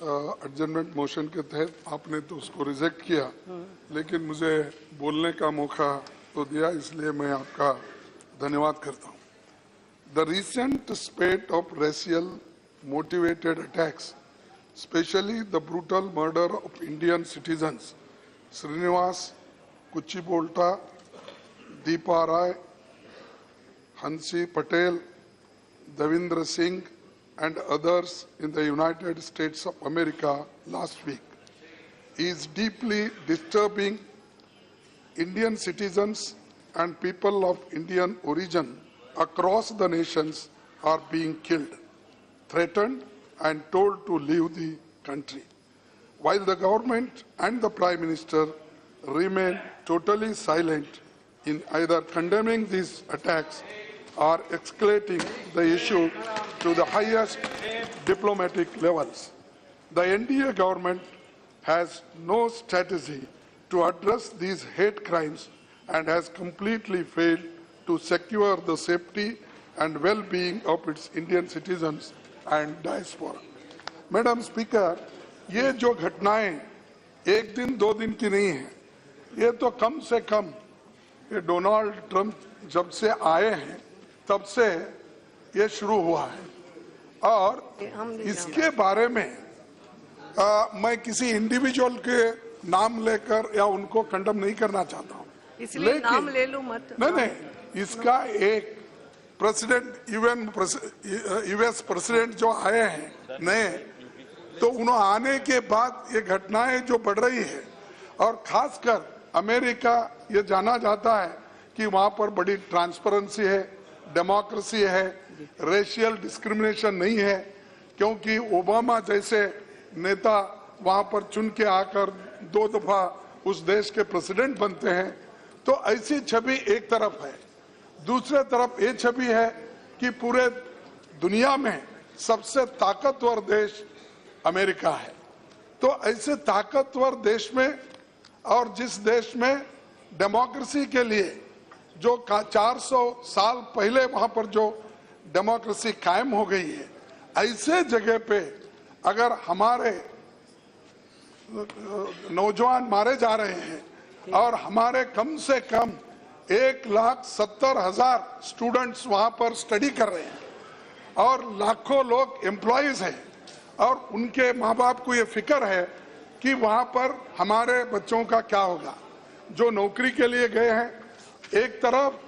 Adjournment motion के तहत आपने तो उसको रिजेक्ट किया, लेकिन मुझे बोलने का मौका तो दिया, इसलिए मैं आपका धन्यवाद करता हूं। The recent spate of racial motivated attacks, specially the brutal murder of Indian citizens Srinivas Kuchibhotla, Deepa Rai, Hansi Patel, Devendra Singh and others in the United States of America last week is deeply disturbing. Indian citizens and people of Indian origin across the nations are being killed, threatened and told to leave the country. While the government and the Prime Minister remain totally silent in either condemning these attacks or escalating the issue to the highest diplomatic levels. The NDA government has no strategy to address these hate crimes and has completely failed to secure the safety and well-being of its Indian citizens and diaspora. Madam Speaker, ये जो घटनाएं एक दिन दो दिन की नहीं है, ये तो कम से कम ये डोनाल्ड ट्रंप जब से आए हैं तब से ये शुरू हुआ है। और इसके बारे में मैं किसी इंडिविजुअल के नाम लेकर या उनको कंडम नहीं करना चाहता हूँ, इसलिए नाम ले लो मत। नहीं, इसका एक प्रेसिडेंट यूएस प्रेसिडेंट जो आए हैं नए, तो उन्होंने आने के बाद ये घटनाएं जो बढ़ रही है, और खासकर अमेरिका ये जाना जाता है कि वहां पर बड़ी ट्रांसपेरेंसी है, डेमोक्रेसी है, रेशियल डिस्क्रिमिनेशन नहीं है, क्योंकि ओबामा जैसे नेता वहां पर चुन के आकर 2 दफा उस देश के प्रेसिडेंट बनते हैं। तो ऐसी छवि एक तरफ है, दूसरे तरफ ये छवि है कि पूरे दुनिया में सबसे ताकतवर देश अमेरिका है। तो ऐसे ताकतवर देश में और जिस देश में डेमोक्रेसी के लिए जो 400 साल पहले वहां पर जो डेमोक्रेसी कायम हो गई है, ऐसे जगह पे अगर हमारे नौजवान मारे जा रहे हैं और हमारे कम से कम 1,70,000 स्टूडेंट्स वहां पर स्टडी कर रहे हैं और लाखों लोग एम्प्लॉयज हैं और उनके माँ बाप को ये फिक्र है कि वहां पर हमारे बच्चों का क्या होगा जो नौकरी के लिए गए हैं। एक तरफ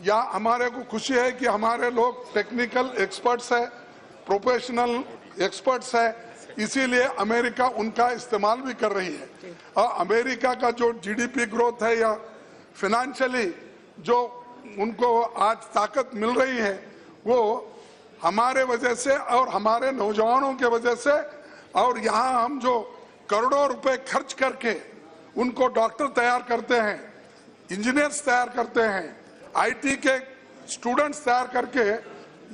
या हमारे को खुशी है कि हमारे लोग टेक्निकल एक्सपर्ट्स है, प्रोफेशनल एक्सपर्ट्स है, इसीलिए अमेरिका उनका इस्तेमाल भी कर रही है। और अमेरिका का जो जीडीपी ग्रोथ है या फाइनेंशियली जो उनको आज ताकत मिल रही है, वो हमारे वजह से और हमारे नौजवानों के वजह से, और यहाँ हम जो करोड़ों रुपए खर्च करके उनको डॉक्टर तैयार करते हैं, इंजीनियर्स तैयार करते हैं, आईटी के स्टूडेंट्स तैयार करके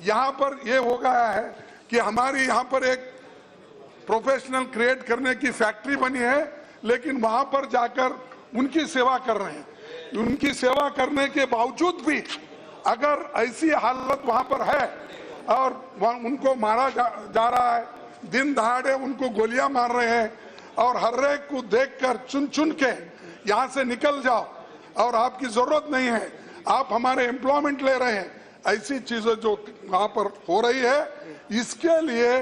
यहाँ पर ये हो गया है कि हमारी यहाँ पर एक प्रोफेशनल क्रिएट करने की फैक्ट्री बनी है, लेकिन वहां पर जाकर उनकी सेवा कर रहे हैं। उनकी सेवा करने के बावजूद भी अगर ऐसी हालत वहां पर है और उनको मारा जा रहा है, दिन दहाड़े उनको गोलियां मार रहे हैं और हर एक को देखकर चुन चुन के यहाँ से निकल जाओ और आपकी जरूरत नहीं है, आप हमारे एम्प्लॉयमेंट ले रहे हैं, ऐसी चीजें जो वहां पर हो रही है, इसके लिए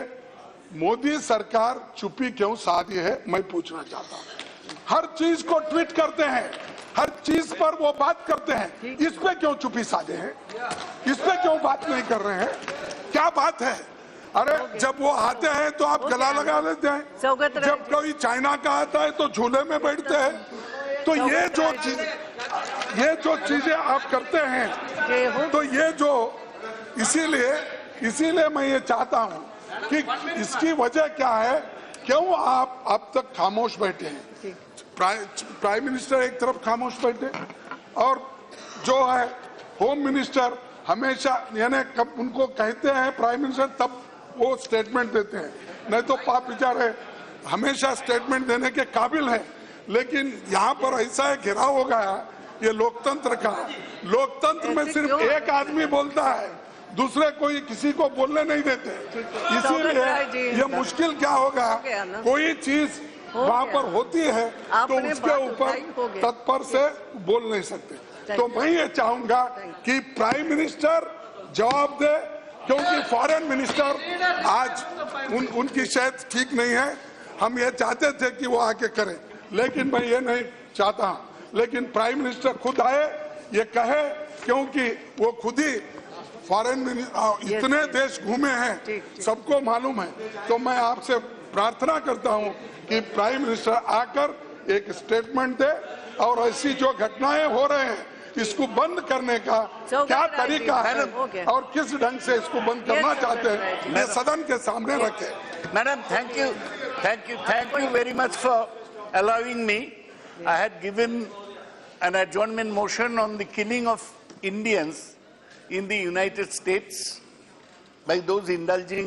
मोदी सरकार चुप्पी क्यों साधी है, मैं पूछना चाहता हूं। हर चीज को ट्वीट करते हैं, हर चीज पर वो बात करते हैं, इस पे क्यों चुप्पी साधे हैं, इस पे क्यों बात नहीं कर रहे हैं, क्या बात है? अरे जब वो आते हैं तो आप गला लगा लेते हैं, जब कोई चाइना का आता है तो झूले में बैठते हैं। तो ये जो चीजें आप करते हैं, तो ये जो इसीलिए मैं ये चाहता हूं कि इसकी वजह क्या है, क्यों आप अब तक खामोश बैठे हैं? प्राइम मिनिस्टर एक तरफ खामोश बैठे और जो है होम मिनिस्टर हमेशा, यानी कब उनको कहते हैं प्राइम मिनिस्टर तब वो स्टेटमेंट देते हैं, नहीं तो पाप बेचारे हमेशा स्टेटमेंट देने के काबिल है। लेकिन यहाँ पर ऐसा है, घेराव हो गया ये लोकतंत्र का। लोकतंत्र में सिर्फ एक आदमी बोलता है दूसरे कोई किसी को बोलने नहीं देते। सौगत राय जी, इसीलिए ये मुश्किल क्या होगा, गया ना। कोई चीज हो वहाँ गया। पर होती है तो आपने उसके बात ऊपर उठाई, हो गया। तत्पर से बोल नहीं सकते। तो मैं ये चाहूंगा कि प्राइम मिनिस्टर जवाब दे, क्योंकि फॉरेन मिनिस्टर आज उनकी सेहत ठीक नहीं है। हम ये चाहते थे कि वो आके करें, लेकिन मैं ये नहीं चाहता। लेकिन प्राइम मिनिस्टर खुद आए, ये कहे, क्योंकि वो खुद ही फॉरेन इतने देश घूमे हैं, सबको मालूम है। तो मैं आपसे प्रार्थना करता हूं कि प्राइम मिनिस्टर आकर एक स्टेटमेंट दे और ऐसी जो घटनाएं हो रहे हैं इसको बंद करने का क्या तरीका है और किस ढंग से इसको बंद करना चाहते हैं, ये सदन के सामने रखें। Madam, thank you very much for allowing me. I had given an adjournment motion on the killing of Indians in the United States by those indulging